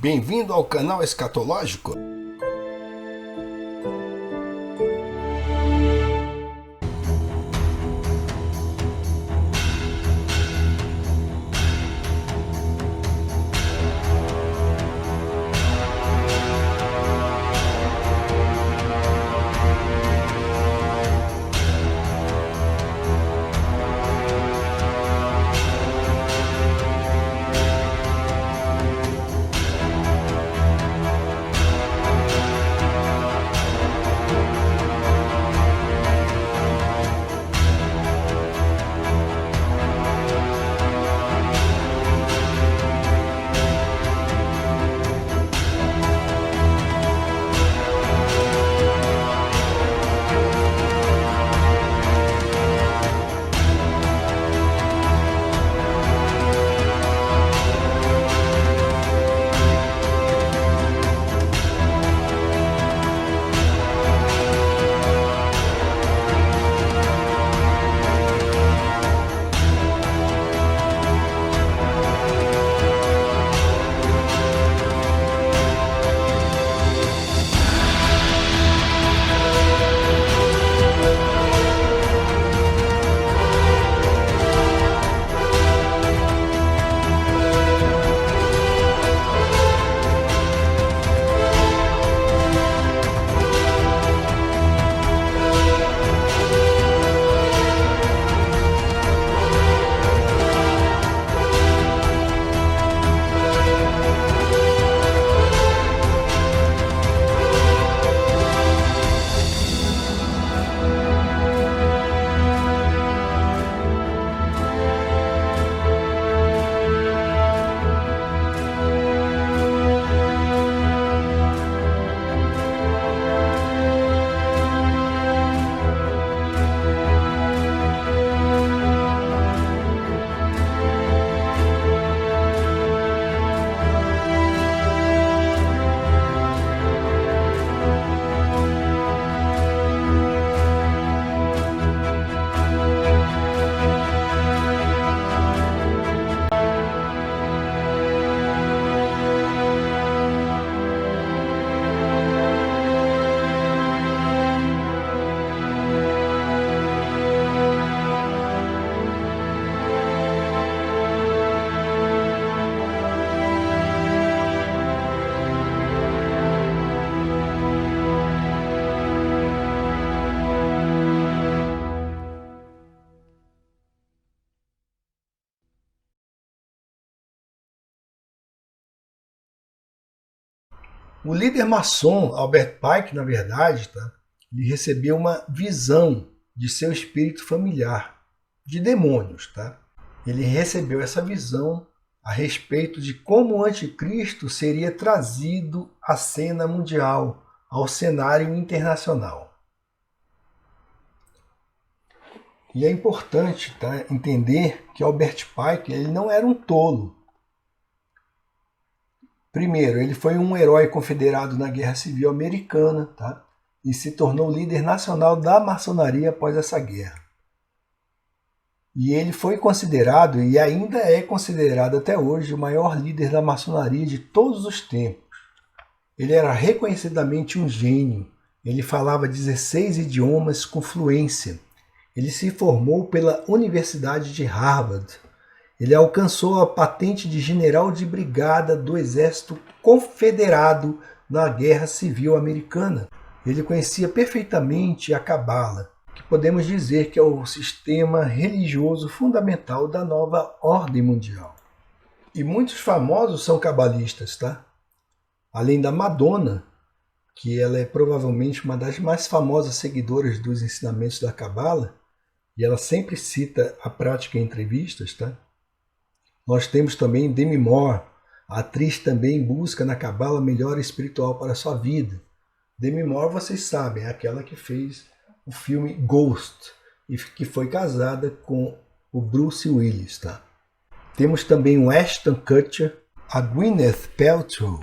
Bem-vindo ao canal Escatológico. O líder maçom, Albert Pike, na verdade, ele recebeu uma visão de seu espírito familiar, de demônios. Ele recebeu essa visão a respeito de como o anticristo seria trazido à cena mundial, ao cenário internacional. E é importante entender que Albert Pike ele não era um tolo. Primeiro, ele foi um herói confederado na Guerra Civil Americana, e se tornou líder nacional da maçonaria após essa guerra. E ele foi considerado, e ainda é considerado até hoje, o maior líder da maçonaria de todos os tempos. Ele era reconhecidamente um gênio. Ele falava 16 idiomas com fluência. Ele se formou pela Universidade de Harvard. Ele alcançou a patente de general de brigada do Exército Confederado na Guerra Civil Americana. Ele conhecia perfeitamente a Cabala, que podemos dizer que é o sistema religioso fundamental da nova ordem mundial. E muitos famosos são cabalistas, Além da Madonna, que ela é provavelmente uma das mais famosas seguidoras dos ensinamentos da Cabala, e ela sempre cita a prática em entrevistas, Nós temos também Demi Moore, a atriz também busca na Cabala melhora espiritual para a sua vida. Demi Moore, vocês sabem, é aquela que fez o filme Ghost e que foi casada com o Bruce Willis. Temos também o Ashton Kutcher, a Gwyneth Paltrow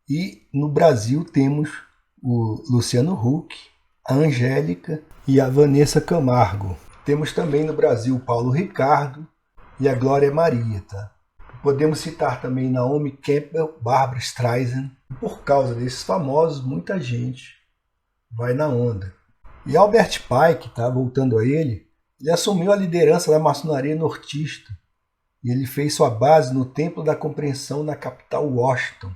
e no Brasil temos o Luciano Huck, a Angélica e a Vanessa Camargo. Temos também no Brasil o Paulo Ricardo e a Glória Maria. Podemos citar também Naomi Campbell, Barbra Streisand. Por causa desses famosos, muita gente vai na onda. E Albert Pike, voltando a ele assumiu a liderança da maçonaria nortista. E ele fez sua base no Templo da Compreensão na capital Washington,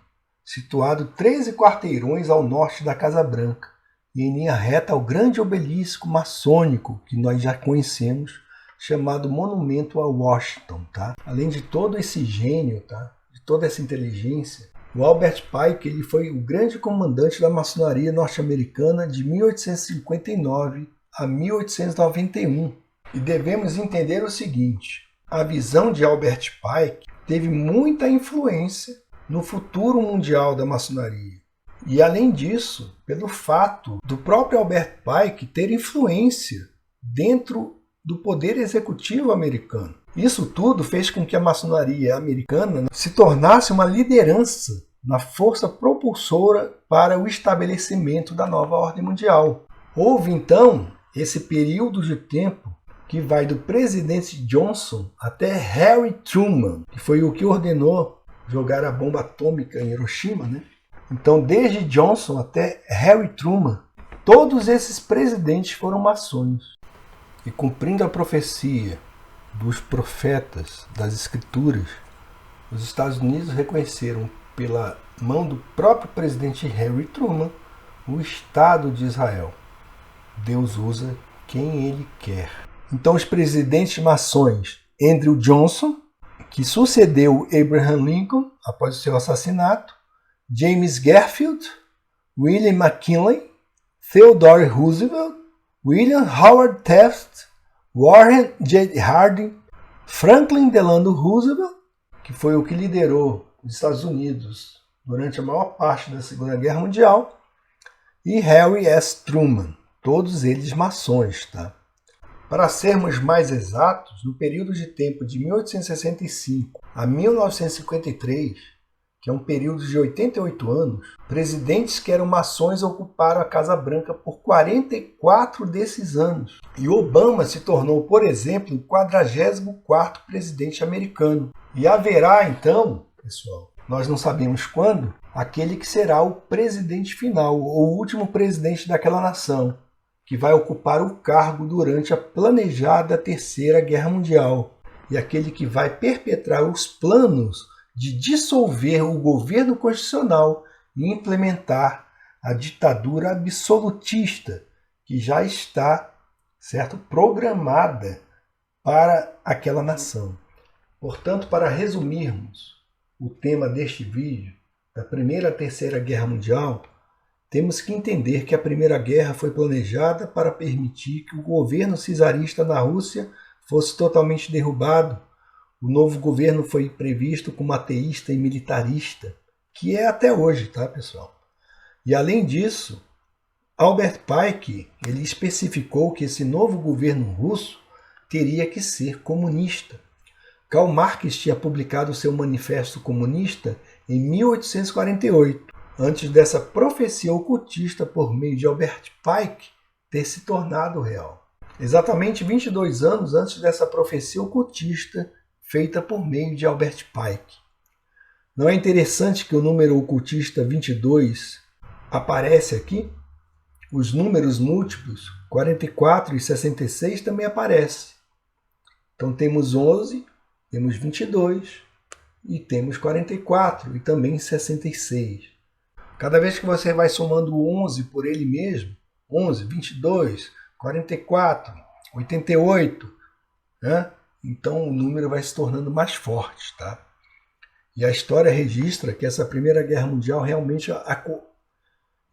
situado 13 quarteirões ao norte da Casa Branca, e em linha reta ao grande obelisco maçônico que nós já conhecemos, chamado Monumento a Washington. Além de todo esse gênio, de toda essa inteligência, o Albert Pike ele foi o grande comandante da maçonaria norte-americana de 1859 a 1891. E devemos entender o seguinte: a visão de Albert Pike teve muita influência no futuro mundial da maçonaria. E além disso, pelo fato do próprio Albert Pike ter influência dentro do poder executivo americano. Isso tudo fez com que a maçonaria americana se tornasse uma liderança na força propulsora para o estabelecimento da nova ordem mundial. Houve então esse período de tempo que vai do presidente Johnson até Harry Truman, que foi o que ordenou jogar a bomba atômica em Hiroshima, Então, desde Johnson até Harry Truman, todos esses presidentes foram maçons. E cumprindo a profecia dos profetas das Escrituras, os Estados Unidos reconheceram pela mão do próprio presidente Harry Truman o Estado de Israel. Deus usa quem ele quer. Então, os presidentes maçons Andrew Johnson, que sucedeu Abraham Lincoln após o seu assassinato, James Garfield, William McKinley, Theodore Roosevelt, William Howard Taft, Warren G. Harding, Franklin Delano Roosevelt, que foi o que liderou os Estados Unidos durante a maior parte da Segunda Guerra Mundial, e Harry S. Truman, todos eles maçons. Para sermos mais exatos, no período de tempo de 1865 a 1953, que é um período de 88 anos, presidentes que eram maçons ocuparam a Casa Branca por 44 desses anos. E Obama se tornou, por exemplo, o 44º presidente americano. E haverá, então, pessoal, nós não sabemos quando, aquele que será o presidente final, ou o último presidente daquela nação, que vai ocupar o cargo durante a planejada Terceira Guerra Mundial, e aquele que vai perpetrar os planos de dissolver o governo constitucional e implementar a ditadura absolutista que já está, programada para aquela nação. Portanto, para resumirmos o tema deste vídeo, da Primeira e Terceira Guerra Mundial, temos que entender que a Primeira Guerra foi planejada para permitir que o governo czarista na Rússia fosse totalmente derrubado. O novo governo foi previsto como ateísta e militarista, que é até hoje, pessoal? E além disso, Albert Pike ele especificou que esse novo governo russo teria que ser comunista. Karl Marx tinha publicado seu Manifesto Comunista em 1848, antes dessa profecia ocultista por meio de Albert Pike ter se tornado real. Exatamente 22 anos antes dessa profecia ocultista feita por meio de Albert Pike. Não é interessante que o número ocultista 22 aparece aqui? Os números múltiplos 44 e 66 também aparecem. Então temos 11, temos 22 e temos 44 e também 66. Cada vez que você vai somando o 11 por ele mesmo, 11, 22, 44, 88, então o número vai se tornando mais forte. E a história registra que essa Primeira Guerra Mundial realmente...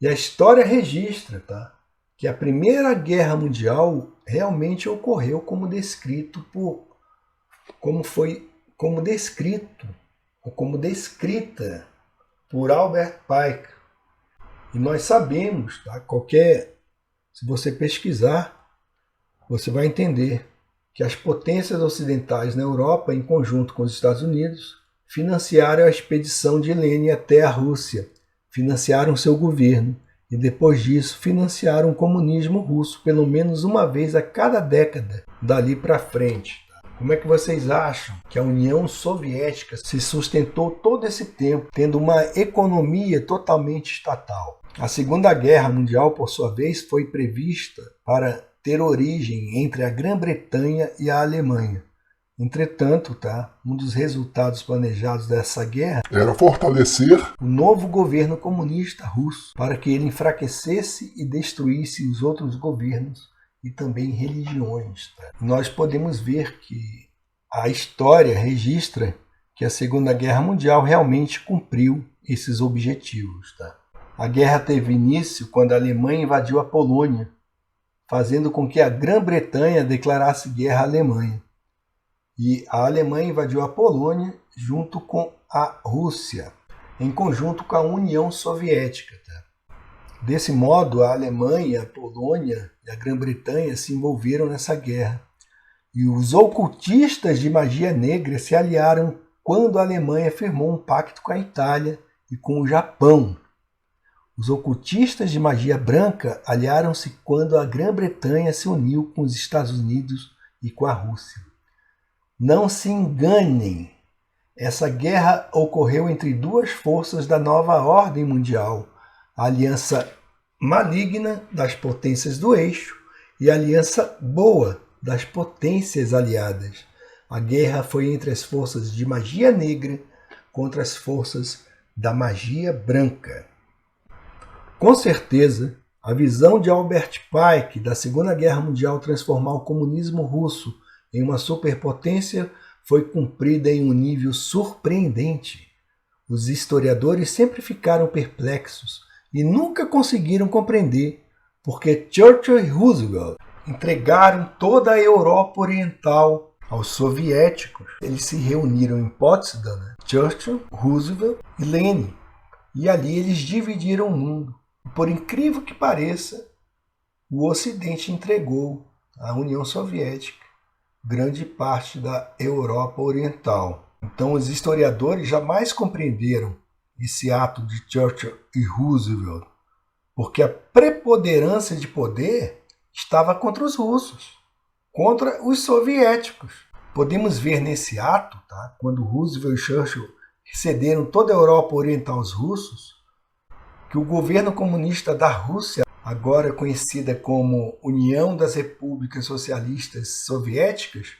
E a história registra que a Primeira Guerra Mundial realmente ocorreu como descrita por Albert Pike. E nós sabemos, se você pesquisar, você vai entender que as potências ocidentais na Europa, em conjunto com os Estados Unidos, financiaram a expedição de Lenin até a Rússia, financiaram seu governo e depois disso financiaram o comunismo russo pelo menos uma vez a cada década dali para frente. Como é que vocês acham que a União Soviética se sustentou todo esse tempo, tendo uma economia totalmente estatal? A Segunda Guerra Mundial, por sua vez, foi prevista para ter origem entre a Grã-Bretanha e a Alemanha. Entretanto, um dos resultados planejados dessa guerra era fortalecer o novo governo comunista russo para que ele enfraquecesse e destruísse os outros governos e também religiões. Nós podemos ver que a história registra que a Segunda Guerra Mundial realmente cumpriu esses objetivos. A guerra teve início quando a Alemanha invadiu a Polônia, fazendo com que a Grã-Bretanha declarasse guerra à Alemanha. E a Alemanha invadiu a Polônia junto com a Rússia, em conjunto com a União Soviética. Desse modo, a Alemanha, a Polônia e a Grã-Bretanha se envolveram nessa guerra. E os ocultistas de magia negra se aliaram quando a Alemanha firmou um pacto com a Itália e com o Japão. Os ocultistas de magia branca aliaram-se quando a Grã-Bretanha se uniu com os Estados Unidos e com a Rússia. Não se enganem, essa guerra ocorreu entre duas forças da nova ordem mundial, a aliança maligna das potências do eixo e a aliança boa das potências aliadas. A guerra foi entre as forças de magia negra contra as forças da magia branca. Com certeza, a visão de Albert Pike da Segunda Guerra Mundial transformar o comunismo russo em uma superpotência foi cumprida em um nível surpreendente. Os historiadores sempre ficaram perplexos e nunca conseguiram compreender porque Churchill e Roosevelt entregaram toda a Europa Oriental aos soviéticos. Eles se reuniram em Potsdam, Churchill, Roosevelt e Lenin, e ali eles dividiram o mundo. Por incrível que pareça, o Ocidente entregou à União Soviética grande parte da Europa Oriental. Então os historiadores jamais compreenderam esse ato de Churchill e Roosevelt, porque a preponderância de poder estava contra os russos, contra os soviéticos. Podemos ver nesse ato, quando Roosevelt e Churchill cederam toda a Europa Oriental aos russos, que o governo comunista da Rússia, agora conhecida como União das Repúblicas Socialistas Soviéticas,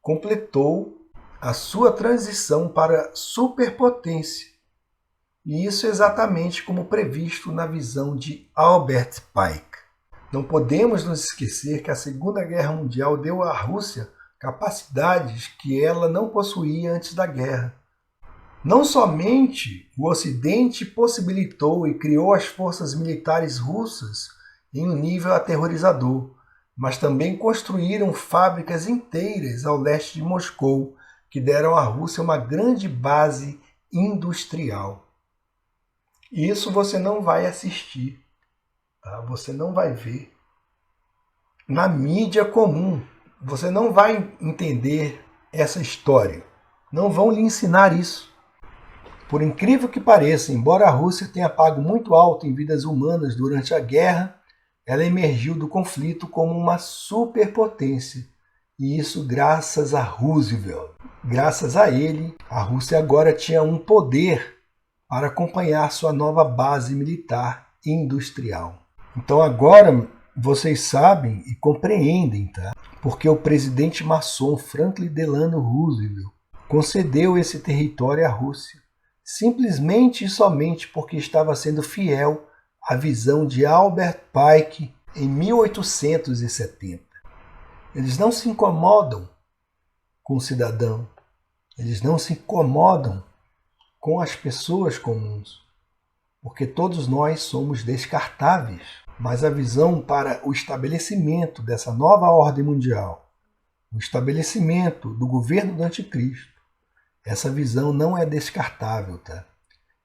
completou a sua transição para superpotência. E isso exatamente como previsto na visão de Albert Pike. Não podemos nos esquecer que a Segunda Guerra Mundial deu à Rússia capacidades que ela não possuía antes da guerra. Não somente o Ocidente possibilitou e criou as forças militares russas em um nível aterrorizador, mas também construíram fábricas inteiras ao leste de Moscou, que deram à Rússia uma grande base industrial. Isso você não vai assistir, você não vai ver. Na mídia comum, você não vai entender essa história. Não vão lhe ensinar isso. Por incrível que pareça, embora a Rússia tenha pago muito alto em vidas humanas durante a guerra, ela emergiu do conflito como uma superpotência. E isso graças a Roosevelt. Graças a ele, a Rússia agora tinha um poder para acompanhar sua nova base militar e industrial. Então agora vocês sabem e compreendem, porque o presidente maçom Franklin Delano Roosevelt concedeu esse território à Rússia, simplesmente e somente porque estava sendo fiel à visão de Albert Pike em 1870. Eles não se incomodam com o cidadão, eles não se incomodam com as pessoas comuns, porque todos nós somos descartáveis. Mas a visão para o estabelecimento dessa nova ordem mundial, o estabelecimento do governo do anticristo, essa visão não é descartável,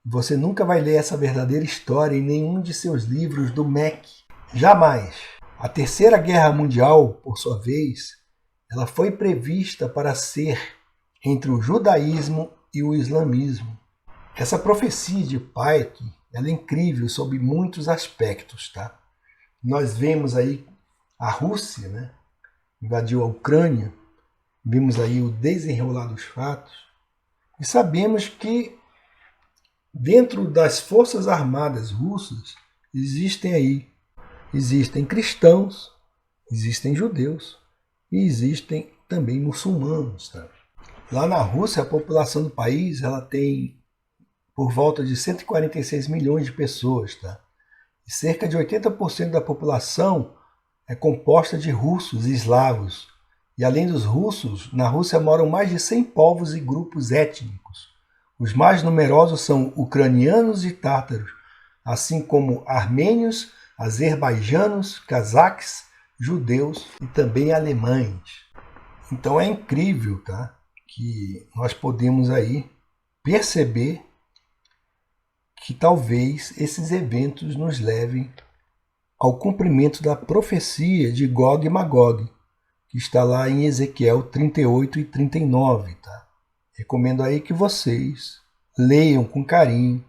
Você nunca vai ler essa verdadeira história em nenhum de seus livros do MEC. Jamais. A Terceira Guerra Mundial, por sua vez, ela foi prevista para ser entre o judaísmo e o islamismo. Essa profecia de Pike, ela é incrível sob muitos aspectos, Nós vemos aí a Rússia, invadiu a Ucrânia, vimos aí o desenrolar dos fatos, e sabemos que dentro das Forças Armadas russas existem cristãos, existem judeus e existem também muçulmanos. Tá? Lá na Rússia, a população do país ela tem por volta de 146 milhões de pessoas. Tá? E cerca de 80% da população é composta de russos e eslavos. E além dos russos, na Rússia moram mais de 100 povos e grupos étnicos. Os mais numerosos são ucranianos e tártaros, assim como armênios, azerbaijanos, cazaques, judeus e também alemães. Então é incrível, tá? Que nós podemos aí perceber que talvez esses eventos nos levem ao cumprimento da profecia de Gog e Magog, que está lá em Ezequiel 38 e 39. Tá? Recomendo aí que vocês leiam com carinho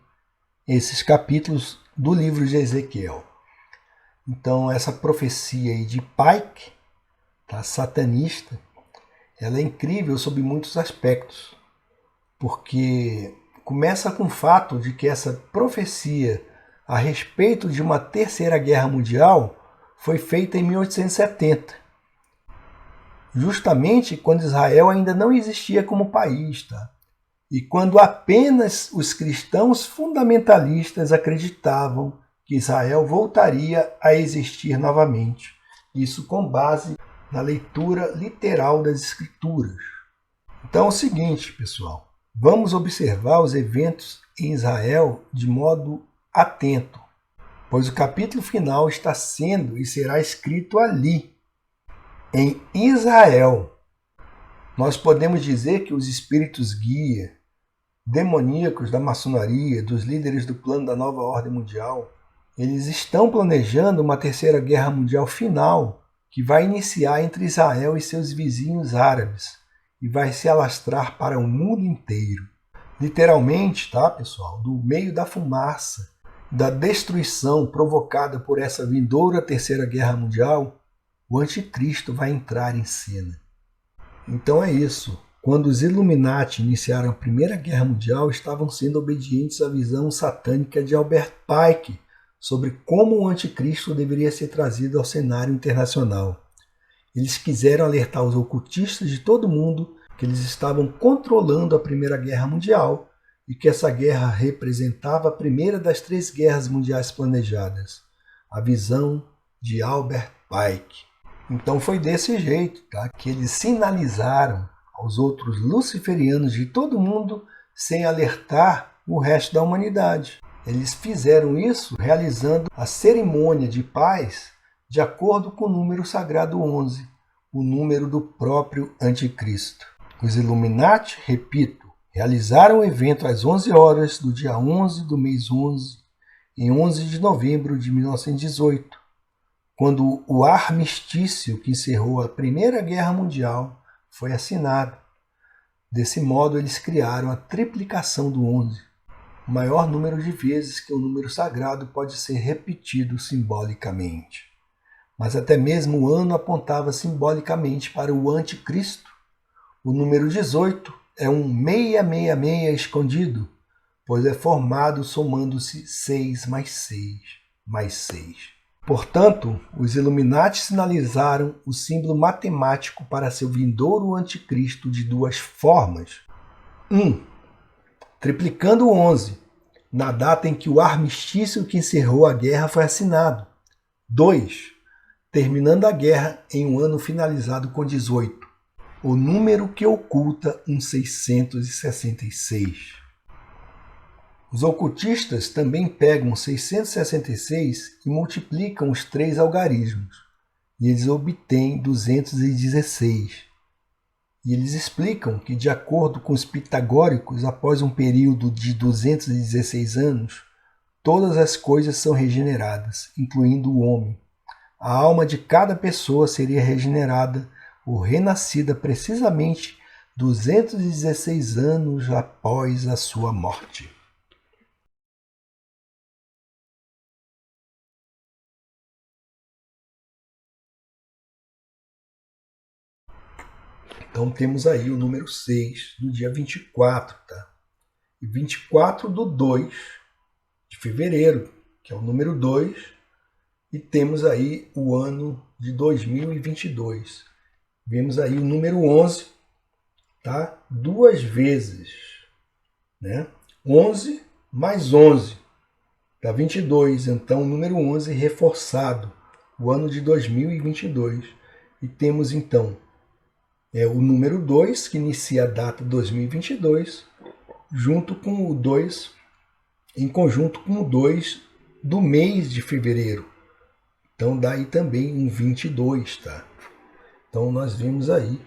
esses capítulos do livro de Ezequiel. Então, essa profecia aí de Pike, tá, satanista, ela é incrível sob muitos aspectos, porque começa com o fato de que essa profecia a respeito de uma terceira guerra mundial foi feita em 1870, justamente quando Israel ainda não existia como país, tá? E quando apenas os cristãos fundamentalistas acreditavam que Israel voltaria a existir novamente. Isso com base na leitura literal das Escrituras. Então é o seguinte, pessoal, vamos observar os eventos em Israel de modo atento, pois o capítulo final está sendo e será escrito ali, em Israel. Nós podemos dizer que os espíritos guia, demoníacos da maçonaria, dos líderes do plano da nova ordem mundial, eles estão planejando uma terceira guerra mundial final que vai iniciar entre Israel e seus vizinhos árabes e vai se alastrar para o mundo inteiro. Literalmente, tá, pessoal? Do meio da fumaça, da destruição provocada por essa vindoura terceira guerra mundial, o anticristo vai entrar em cena. Então é isso. Quando os Illuminati iniciaram a Primeira Guerra Mundial, estavam sendo obedientes à visão satânica de Albert Pike sobre como o anticristo deveria ser trazido ao cenário internacional. Eles quiseram alertar os ocultistas de todo mundo que eles estavam controlando a Primeira Guerra Mundial e que essa guerra representava a primeira das 3 guerras mundiais planejadas, a visão de Albert Pike. Então foi desse jeito, tá, que eles sinalizaram aos outros luciferianos de todo mundo sem alertar o resto da humanidade. Eles fizeram isso realizando a cerimônia de paz de acordo com o número sagrado 11, o número do próprio anticristo. Os Illuminati, repito, realizaram o evento às 11 horas do dia 11 do mês 11, em 11 de novembro de 1918, quando o armistício que encerrou a Primeira Guerra Mundial foi assinado. Desse modo, eles criaram a triplicação do 11, o maior número de vezes que o número sagrado pode ser repetido simbolicamente. Mas até mesmo o ano apontava simbolicamente para o anticristo. O número 18 é um 666 escondido, pois é formado somando-se 6 mais 6 mais 6. Portanto, os Illuminati sinalizaram o símbolo matemático para seu vindouro anticristo de 2 formas. 1. Triplicando o 11, na data em que o armistício que encerrou a guerra foi assinado. 2. Terminando a guerra em um ano finalizado com 18, o número que oculta um 666. Os ocultistas também pegam 666 e multiplicam os 3 algarismos, e eles obtêm 216. E eles explicam que, de acordo com os pitagóricos, após um período de 216 anos, todas as coisas são regeneradas, incluindo o homem. A alma de cada pessoa seria regenerada ou renascida precisamente 216 anos após a sua morte. Então temos aí o número 6 do dia 24, tá? E 24/2 de fevereiro, que é o número 2, e temos aí o ano de 2022. Vemos aí o número 11, tá? 2 vezes, né? 11 mais 11 dá 22, então o número 11 reforçado, o ano de 2022. E temos então o número 2, que inicia a data 2022, junto com o 2, em conjunto com o 2 do mês de fevereiro. Então dá aí também um 22, tá? Então nós vimos aí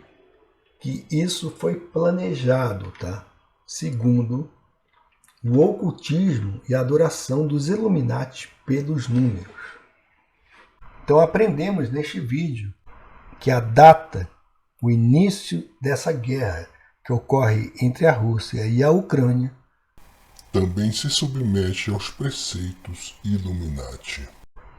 que isso foi planejado, tá? Segundo o ocultismo e a adoração dos Illuminati pelos números. Então aprendemos neste vídeo que a data, o início dessa guerra que ocorre entre a Rússia e a Ucrânia, também se submete aos preceitos Illuminati.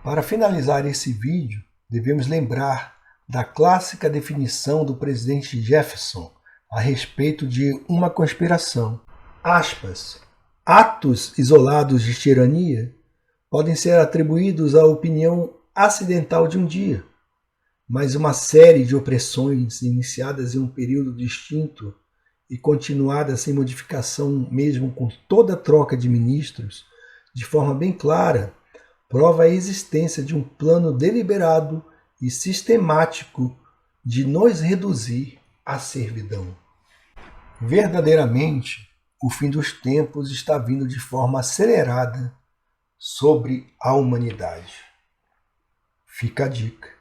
Para finalizar esse vídeo, devemos lembrar da clássica definição do presidente Jefferson a respeito de uma conspiração. Aspas, atos isolados de tirania podem ser atribuídos à opinião acidental de um dia, mas uma série de opressões iniciadas em um período distinto e continuadas sem modificação mesmo com toda a troca de ministros, de forma bem clara, prova a existência de um plano deliberado e sistemático de nos reduzir à servidão. Verdadeiramente, o fim dos tempos está vindo de forma acelerada sobre a humanidade. Fica a dica.